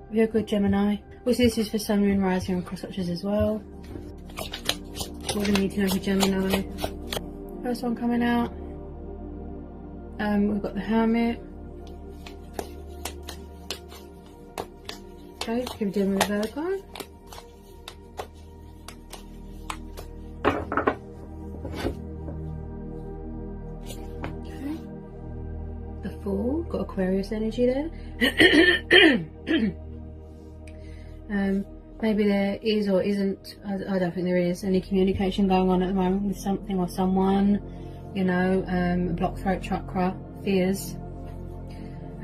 Virgo, Gemini. Also, this is for Sun, Moon, Rising and cross watchers as well. What do we need to know for Gemini? First one coming out. We've got the Hermit. Okay, let's keep dealing with Virgo. Okay. The Fool, got Aquarius energy there. Maybe there is or isn't, I don't think there is any communication going on at the moment with something or someone, you know, blocked throat chakra, fears.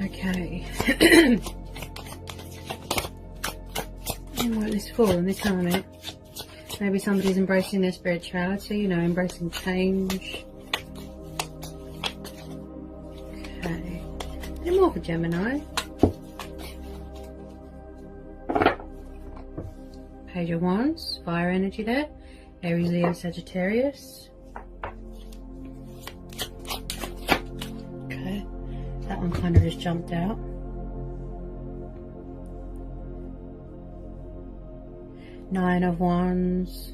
Okay. Right, this Fool and this Hermit. Maybe somebody's embracing their spirituality, you know, embracing change. Okay. Any more for Gemini? Page of Wands, fire energy there. Aries, Leo, Sagittarius. Okay, that one kind of just jumped out. Nine of Wands.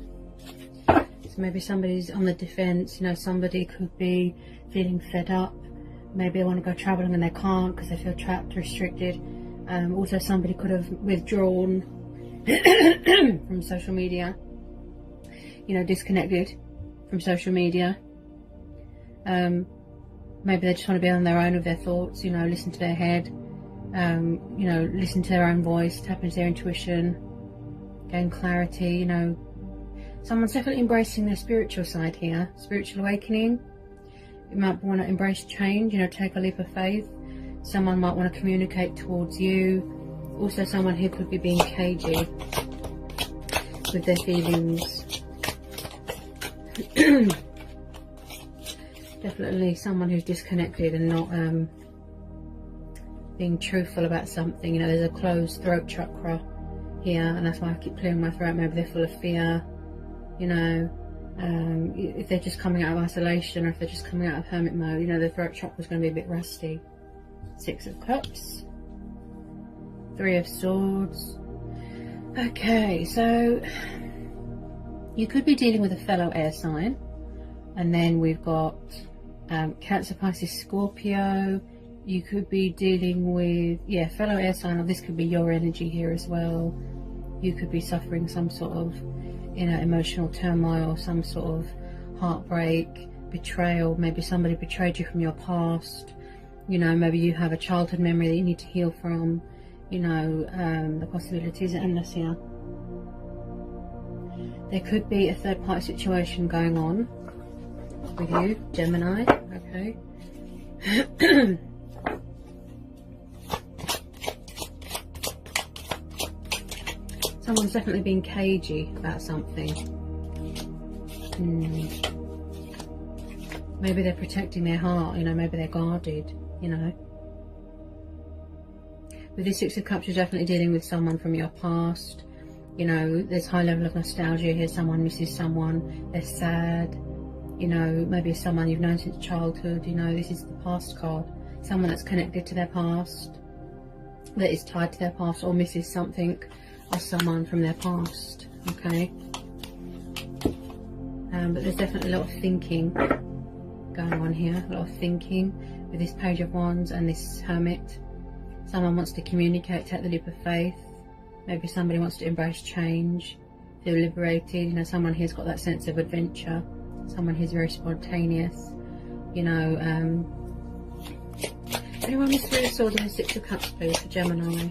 So maybe somebody's on the defense, you know, somebody could be feeling fed up. Maybe they want to go traveling and they can't because they feel trapped, restricted. Also, somebody could have withdrawn from social media, you know, disconnected from social media. Maybe they just want to be on their own with their thoughts, you know, listen to their head, you know, listen to their own voice, tap into their intuition, gain clarity, you know. Someone's definitely embracing their spiritual side here, spiritual awakening. You might want to embrace change, you know, take a leap of faith. Someone might want to communicate towards you. Also, someone here could be being cagey with their feelings. Definitely someone who's disconnected and not being truthful about something. You know, there's a closed throat chakra here, and that's why I keep clearing my throat. Maybe they're full of fear. You know, if they're just coming out of isolation, or if they're just coming out of hermit mode, you know, their throat chakra is going to be a bit rusty. Six of Cups. Three of Swords. Okay, so you could be dealing with a fellow air sign, and then we've got Cancer, Pisces, Scorpio. You could be dealing with, yeah, fellow air sign, or this could be your energy here as well. You could be suffering some sort of, you know, emotional turmoil, some sort of heartbreak, betrayal. Maybe somebody betrayed you from your past. You know, maybe you have a childhood memory that you need to heal from. You know, the possibilities are endless here. There could be a third party situation going on with you, Gemini. Okay. Someone's definitely being cagey about something. Maybe they're protecting their heart, you know, maybe they're guarded, you know. With this Six of Cups, you're definitely dealing with someone from your past. You know, there's high level of nostalgia here. Someone misses someone. They're sad. You know, maybe it's someone you've known since childhood. You know, this is the past card. Someone that's connected to their past, that is tied to their past, or misses something or someone from their past. Okay. But there's definitely a lot of thinking going on here. A lot of thinking with this Page of Wands and this Hermit. Someone wants to communicate, take the leap of faith. Maybe somebody wants to embrace change, feel liberated. You know, someone here's got that sense of adventure. Someone who's very spontaneous. You know, anyone with Three of Swords and the Six of Cups, please, for Gemini.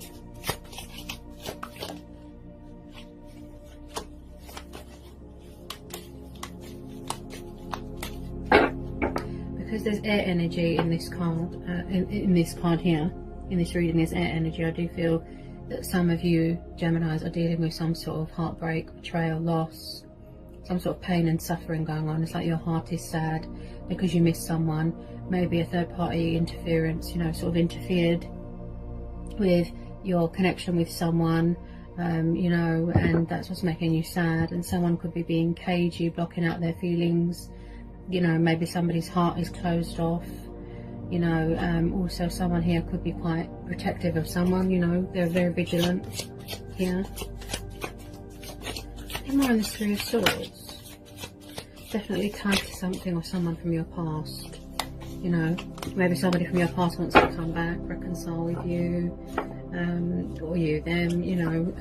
Because there's air energy in this card, in this card here. In this reading, there's air energy. I do feel that some of you Geminis are dealing with some sort of heartbreak, betrayal, loss, some sort of pain and suffering going on. It's like your heart is sad because you miss someone. Maybe a third party interference, you know, sort of interfered with your connection with someone, you know, and that's what's making you sad. And someone could be being cagey, blocking out their feelings. You know, maybe somebody's heart is closed off. You know, also someone here could be quite protective of someone, you know, they're very vigilant here. And more on the Three of Swords. Definitely tied to something or someone from your past. You know, maybe somebody from your past wants to come back, reconcile with you, or you, them, you know.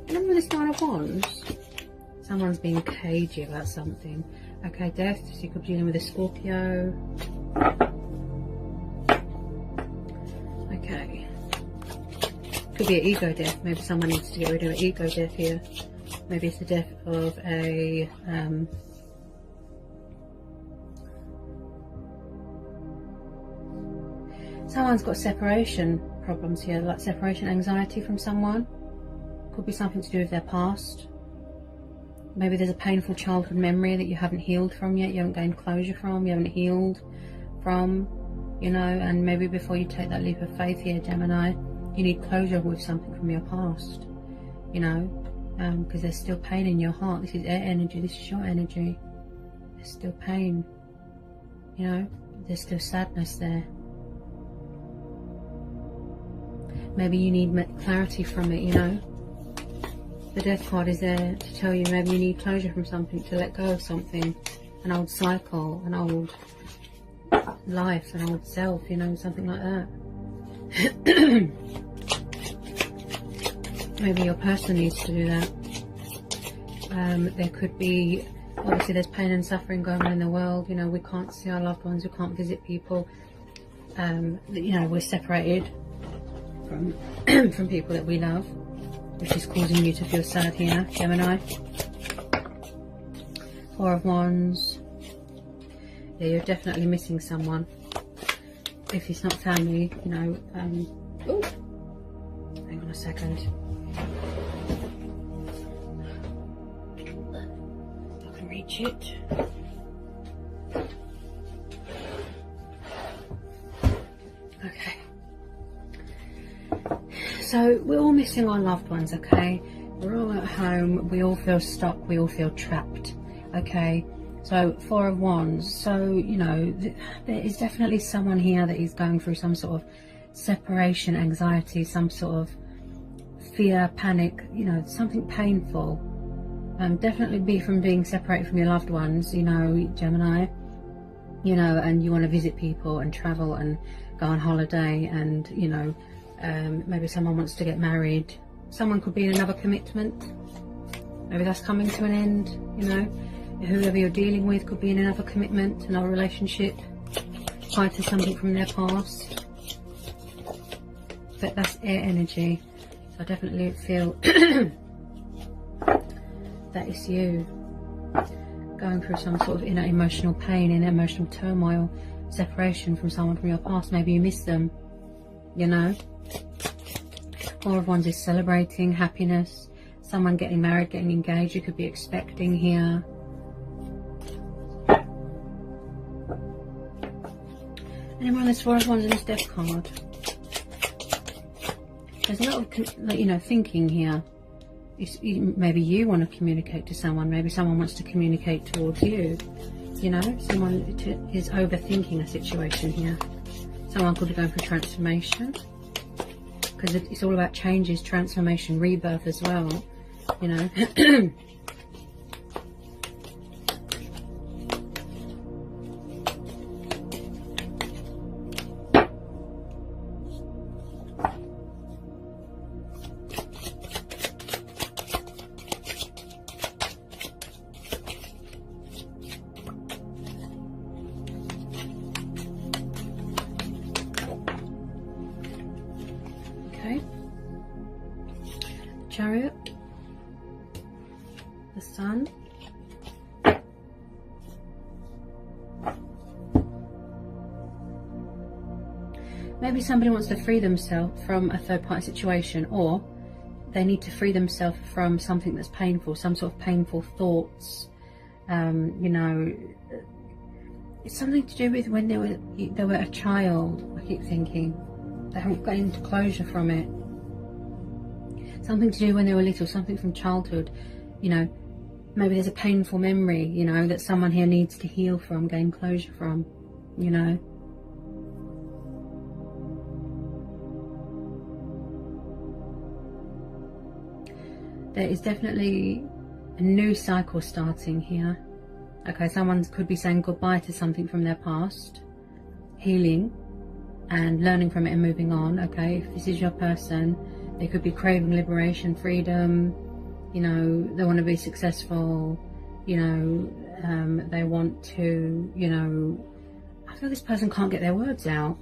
Remember this Nine of Wands? Someone's being cagey about something. Okay, Death, so you could be dealing with a Scorpio. Okay. Could be an ego death. Maybe someone needs to get rid of an ego death here. Maybe it's the death of a... someone's got separation problems here, like separation anxiety from someone. Could be something to do with their past. Maybe there's a painful childhood memory that you haven't healed from yet, you haven't gained closure from, you haven't healed from, you know, and maybe before you take that leap of faith here, Gemini, you need closure with something from your past, you know, because there's still pain in your heart. This is air energy, this is your energy. There's still pain, you know, there's still sadness there. Maybe you need clarity from it, you know. The Death card is there to tell you maybe you need closure from something, to let go of something, an old cycle, an old life, an old self, you know, something like that. Maybe your person needs to do that. There could be, obviously there's pain and suffering going on in the world, you know, we can't see our loved ones, we can't visit people, you know, we're separated from, from people that we love, which is causing you to feel sad here, Gemini. Four of Wands. Yeah, you're definitely missing someone. If it's not family, you know. Ooh, hang on a second. I can reach it. Okay. So we're all missing our loved ones, okay? We're all at home, we all feel stuck, we all feel trapped, okay? So Four of Wands, so, you know, there is definitely someone here that is going through some sort of separation anxiety, some sort of fear, panic, you know, something painful. Definitely be from being separated from your loved ones, you know, Gemini, you know, and you want to visit people and travel and go on holiday and, you know, maybe someone wants to get married. Someone could be in another commitment. Maybe that's coming to an end, you know. Whoever you're dealing with could be in another commitment, another relationship, tied to something from their past. But that's air energy. So I definitely feel that it's you going through some sort of inner emotional pain, inner emotional turmoil, separation from someone from your past. Maybe you miss them, you know. Four of Wands is celebrating happiness, someone getting married, getting engaged, you could be expecting here. And then we're on this Four of Wands and this Death card. There's a lot of, you know, thinking here. Maybe you want to communicate to someone, maybe someone wants to communicate towards you, you know, someone is overthinking a situation here. Someone could be going through transformation, because it's all about changes, transformation, rebirth as well, you know. Chariot, the Sun, maybe somebody wants to free themselves from a third-party situation, or they need to free themselves from something that's painful, some sort of painful thoughts. You know, it's something to do with when they were a child. I keep thinking they haven't gained closure from it. Something to do when they were little, something from childhood, you know, maybe there's a painful memory, you know, that someone here needs to heal from, gain closure from, you know. There is definitely a new cycle starting here. Okay, someone could be saying goodbye to something from their past, healing and learning from it and moving on. Okay, if this is your person, they could be craving liberation, freedom, you know, they want to be successful, you know, they want to, you know, I feel this person can't get their words out.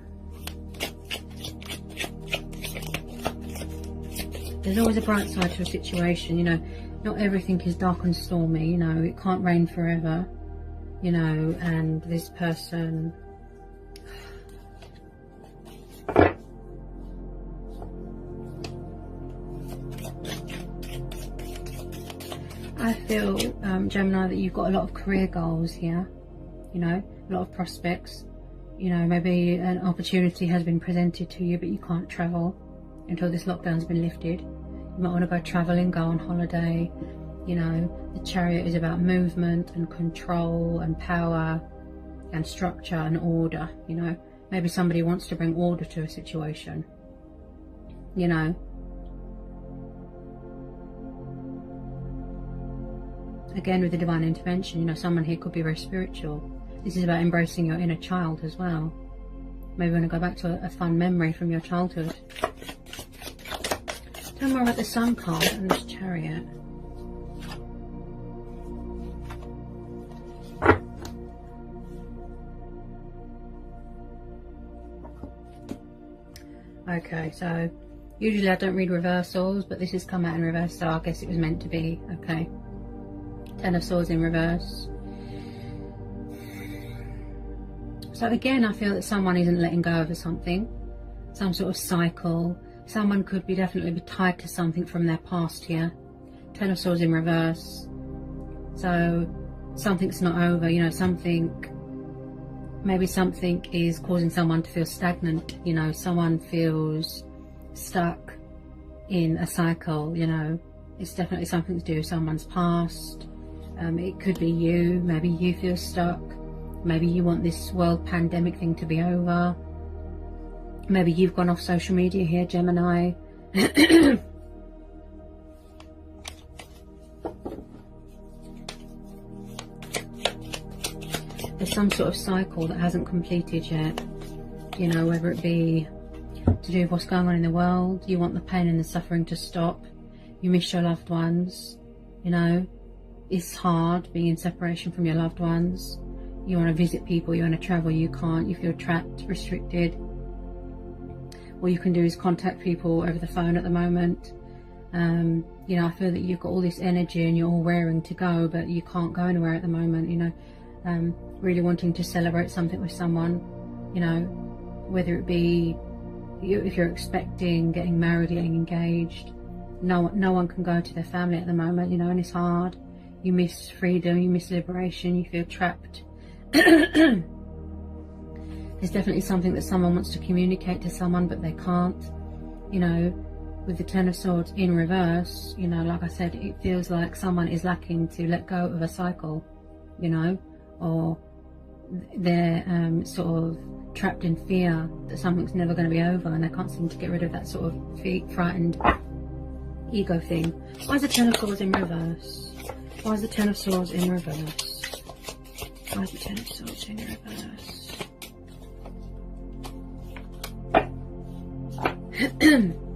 There's always a bright side to a situation, you know. Not everything is dark and stormy, you know. It can't rain forever, you know. And this person, I feel, Gemini, that you've got a lot of career goals here, you know, a lot of prospects. You know, maybe an opportunity has been presented to you, but you can't travel until this lockdown's been lifted. You might want to go traveling, go on holiday. You know, the Chariot is about movement and control and power and structure and order. You know, maybe somebody wants to bring order to a situation, you know. Again, with the divine intervention, you know, someone here could be very spiritual. This is about embracing your inner child as well. Maybe you want to go back to a fun memory from your childhood. Tell me more about the Sun card and this Chariot. Okay, so usually I don't read reversals, but this has come out in reverse, so I guess it was meant to be. Okay. Ten of Swords in reverse. So again, I feel that someone isn't letting go of something, some sort of cycle. Someone could be definitely be tied to something from their past here. Ten of Swords in reverse. So something's not over, you know, maybe something is causing someone to feel stagnant, you know, someone feels stuck in a cycle, you know. It's definitely something to do with someone's past. It could be you, maybe you feel stuck. Maybe you want this world pandemic thing to be over. Maybe you've gone off social media here, Gemini. There's some sort of cycle that hasn't completed yet. You know, whether it be to do with what's going on in the world. You want the pain and the suffering to stop. You miss your loved ones. You know, it's hard being in separation from your loved ones. You want to visit people, you want to travel, you can't. You feel trapped, restricted. All you can do is contact people over the phone at the moment. You know, I feel that you've got all this energy and you're all raring to go, but you can't go anywhere at the moment, you know. Really wanting to celebrate something with someone, you know, whether it be if you're expecting, getting married, getting engaged. No one can go to their family at the moment, you know, and it's hard. You miss freedom, you miss liberation, you feel trapped. There's definitely something that someone wants to communicate to someone, but they can't. You know, with the Ten of Swords in reverse, you know, like I said, it feels like someone is lacking to let go of a cycle, you know, or they're sort of trapped in fear that something's never going to be over, and they can't seem to get rid of that sort of frightened ego thing. Why is the Ten of Swords in reverse? Why is the Ten of Swords in reverse? Why is the Ten of Swords in reverse?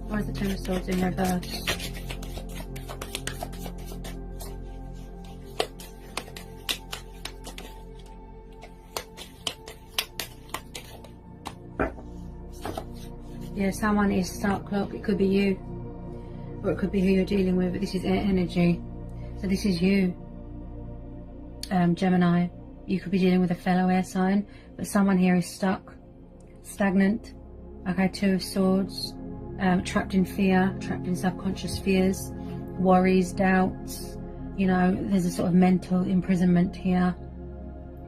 Why is the Ten of Swords in reverse? Yeah, someone is stuck. Look, it could be you, or it could be who you're dealing with, but this is air energy. So this is you, Gemini. You could be dealing with a fellow air sign, but someone here is stuck, stagnant. Okay, Two of Swords, trapped in fear, trapped in subconscious fears, worries, doubts. You know, there's a sort of mental imprisonment here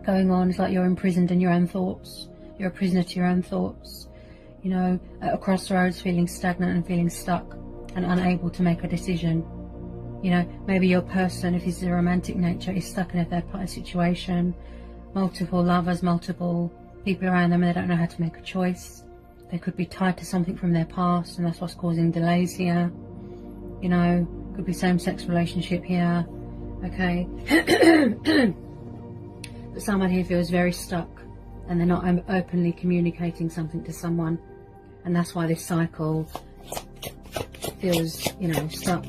going on. It's like you're imprisoned in your own thoughts. You're a prisoner to your own thoughts. You know, at a crossroads, feeling stagnant and feeling stuck and unable to make a decision. You know, maybe your person, if it's a romantic nature, is stuck in a third party situation. Multiple lovers, multiple people around them, and they don't know how to make a choice. They could be tied to something from their past, and that's what's causing delays here. You know, could be same-sex relationship here. Okay. But someone here feels very stuck, and they're not openly communicating something to someone, and that's why this cycle feels, you know, stuck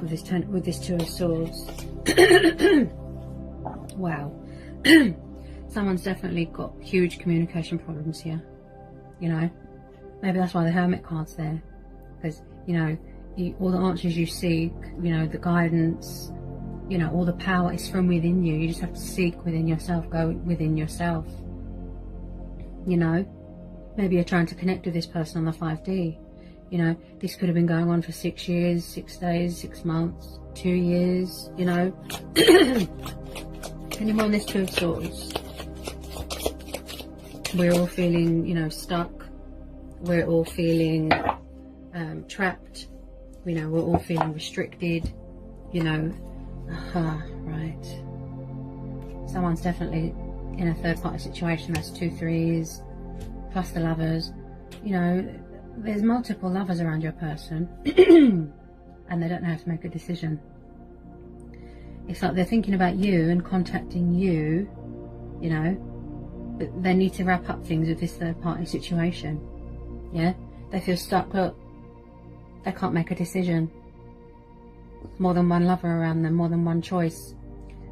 with this Two of Swords. Wow. Someone's definitely got huge communication problems here. You know, maybe that's why the Hermit card's there, because, you know, all the answers you seek, you know, the guidance, you know, all the power is from within you. You just have to seek within yourself, go within yourself. You know, maybe you're trying to connect with this person on the 5D. You know, this could have been going on for 6 years, 6 days, 6 months, 2 years, you know. Anyone on this Two of Swords? We're all feeling, you know, stuck. We're all feeling trapped. You know, we're all feeling restricted. You know, right. Someone's definitely in a third party situation. That's 2 threes plus the lovers. You know, there's multiple lovers around your person and they don't know how to make a decision. It's like they're thinking about you and contacting you, you know, but they need to wrap up things with this third party situation. Yeah, they feel stuck. Look, they can't make a decision. More than one lover around them, more than one choice,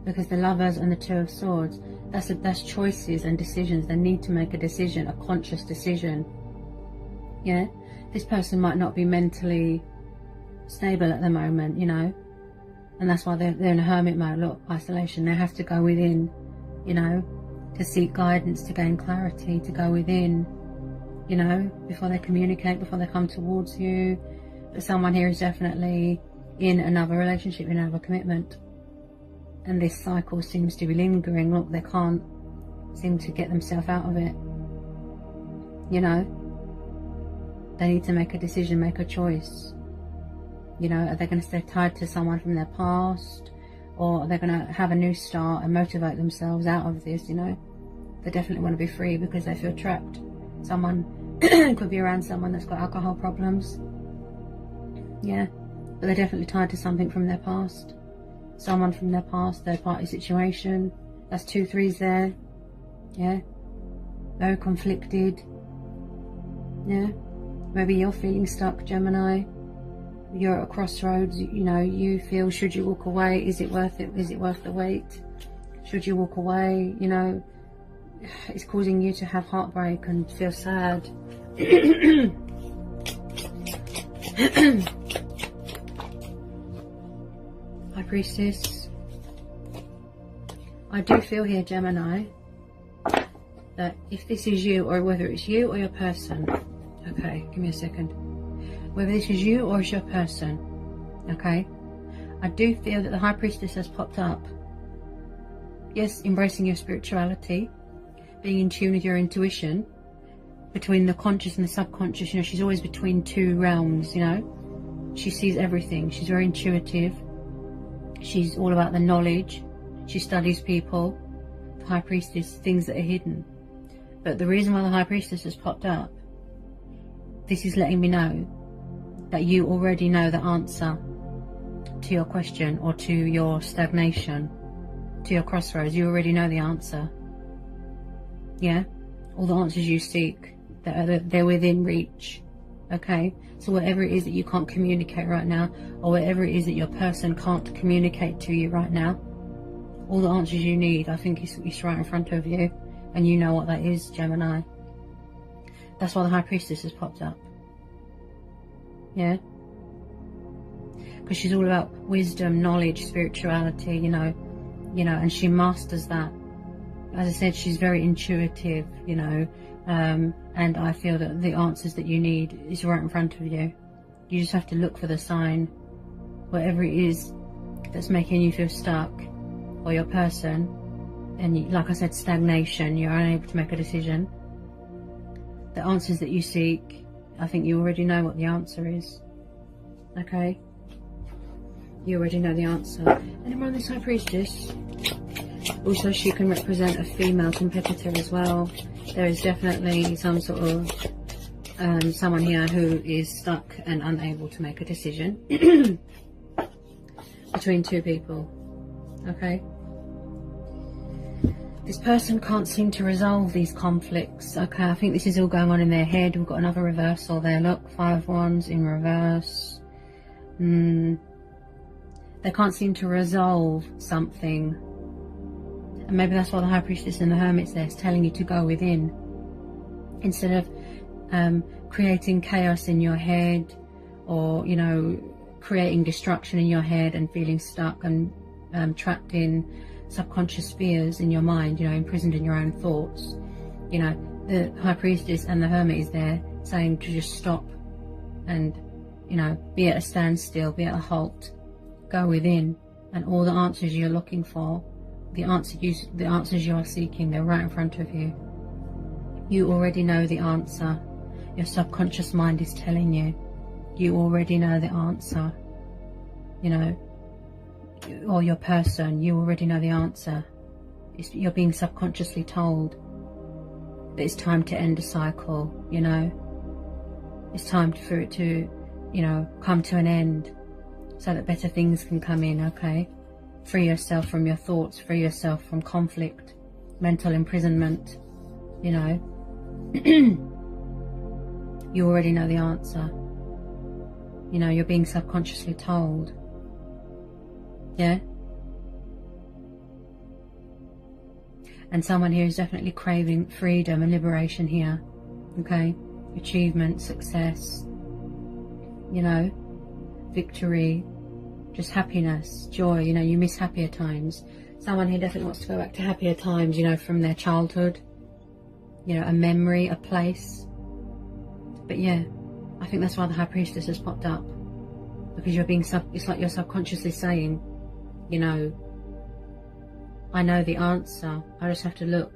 because the lovers and the Two of Swords, that's choices and decisions. They need to make a decision, a conscious decision. Yeah, this person might not be mentally stable at the moment, you know, and that's why they're in a hermit mode. Look, isolation. They have to go within, you know, to seek guidance, to gain clarity, to go within, you know, before they communicate, before they come towards you. But someone here is definitely in another relationship, in another commitment, and this cycle seems to be lingering. Look, they can't seem to get themselves out of it. You know, they need to make a decision, make a choice. You know, are they going to stay tied to someone from their past, or are they going to have a new start and motivate themselves out of this? You know, they definitely want to be free because they feel trapped. Someone could be around someone that's got alcohol problems. Yeah, but they're definitely tied to something from their past. Someone from their past, third party situation. That's 2 threes there. Yeah, very conflicted. Yeah, maybe you're feeling stuck, Gemini. You're at a crossroads. You know, you feel, should you walk away? Is it worth it? Is it worth the wait? Should you walk away? You know, it's causing you to have heartbreak and feel sad. High Priestess. I do feel here, Gemini, that if this is you, or whether it's you or your person, okay, give me a second, whether this is you or it's your person, okay, I do feel that the High Priestess has popped up. Yes, embracing your spirituality, being in tune with your intuition, between the conscious and the subconscious. You know, she's always between 2 realms, you know. She sees everything. She's very intuitive. She's all about the knowledge. She studies people. The High Priestess, things that are hidden. But the reason why the High Priestess has popped up, this is letting me know that you already know the answer to your question, or to your stagnation, to your crossroads. You already know the answer. Yeah, all the answers you seek, they're within reach. Okay, so whatever it is that you can't communicate right now, or whatever it is that your person can't communicate to you right now, all the answers you need, I think it's right in front of you, and you know what that is, Gemini. That's why the High Priestess has popped up. Yeah, because she's all about wisdom, knowledge, spirituality, you know, and she masters that. As I said, she's very intuitive, you know, and I feel that the answers that you need is right in front of you. You just have to look for the sign, whatever it is that's making you feel stuck, or your person, and you, like I said, stagnation, you're unable to make a decision. The answers that you seek, I think you already know what the answer is. Okay? You already know the answer. And around this High Priestess, also she can represent a female competitor as well. There is definitely some sort of someone here who is stuck and unable to make a decision between two people. Okay, this person can't seem to resolve these conflicts. Okay, I think this is all going on in their head. We've got another reversal there. Look, 5 of Wands in reverse. They can't seem to resolve something, and maybe that's why the High Priestess and the Hermit's there. It's telling you to go within instead of creating chaos in your head, or, you know, creating destruction in your head and feeling stuck and trapped in subconscious spheres in your mind, you know, imprisoned in your own thoughts. You know, the High Priestess and the Hermit is there saying to just stop and, you know, be at a standstill, be at a halt, go within, and all the answers you're looking for, the answers you are seeking, they're right in front of you. You already know the answer. Your subconscious mind is telling you. You already know the answer. You know, or your person, you already know the answer. You're being subconsciously told that it's time to end a cycle, you know. It's time for it to, you know, come to an end so that better things can come in, okay? Free yourself from your thoughts, free yourself from conflict, mental imprisonment, you know. You already know the answer. You know, you're being subconsciously told. Yeah? And someone here is definitely craving freedom and liberation here. Okay? Achievement, success, you know, victory, just happiness, joy. You know, you miss happier times. Someone here definitely wants to go back to happier times, you know, from their childhood. You know, a memory, a place. But yeah, I think that's why the High Priestess has popped up. Because you're being it's like you're subconsciously saying, you know, I know the answer. I just have to look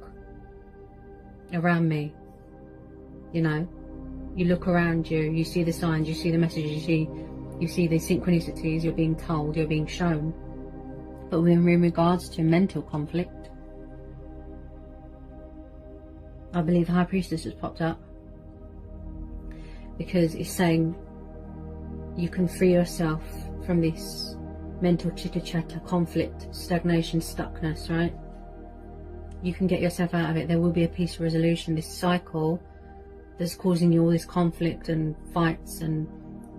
around me. You know, you look around you, you see the signs, you see the messages, you see the synchronicities, you're being told, you're being shown. But in regards to mental conflict, I believe the High Priestess has popped up because it's saying you can free yourself from this mental chitter-chatter, conflict, stagnation, stuckness, right? You can get yourself out of it. There will be a peaceful resolution. This cycle that's causing you all this conflict and fights and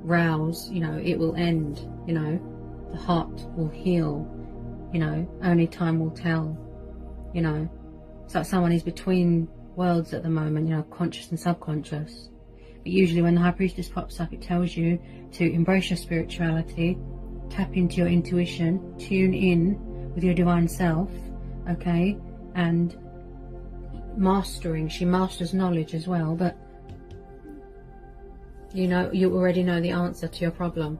rows, you know, it will end, you know. The heart will heal, you know. Only time will tell, you know. It's like someone is between worlds at the moment, you know, conscious and subconscious. But usually when the High Priestess pops up, it tells you to embrace your spirituality, tap into your intuition, tune in with your divine self, okay, and mastering. She masters knowledge as well, but you know, you already know the answer to your problem.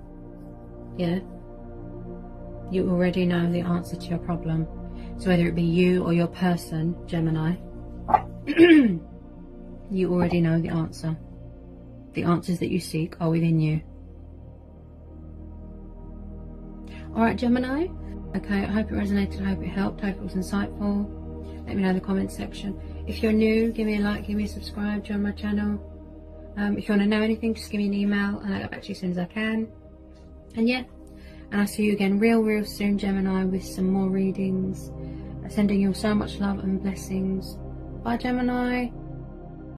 Yeah, you already know the answer to your problem. So whether it be you or your person, Gemini, you already know the answer. The answers that you seek are within you. Alright, Gemini. Okay, I hope it resonated, I hope it helped, I hope it was insightful. Let me know in the comments section. If you're new, give me a like, give me a subscribe, join my channel. If you want to know anything, just give me an email and I'll get back to you as soon as I can. And yeah, and I'll see you again real soon, Gemini, with some more readings. Sending you so much love and blessings. Bye, Gemini.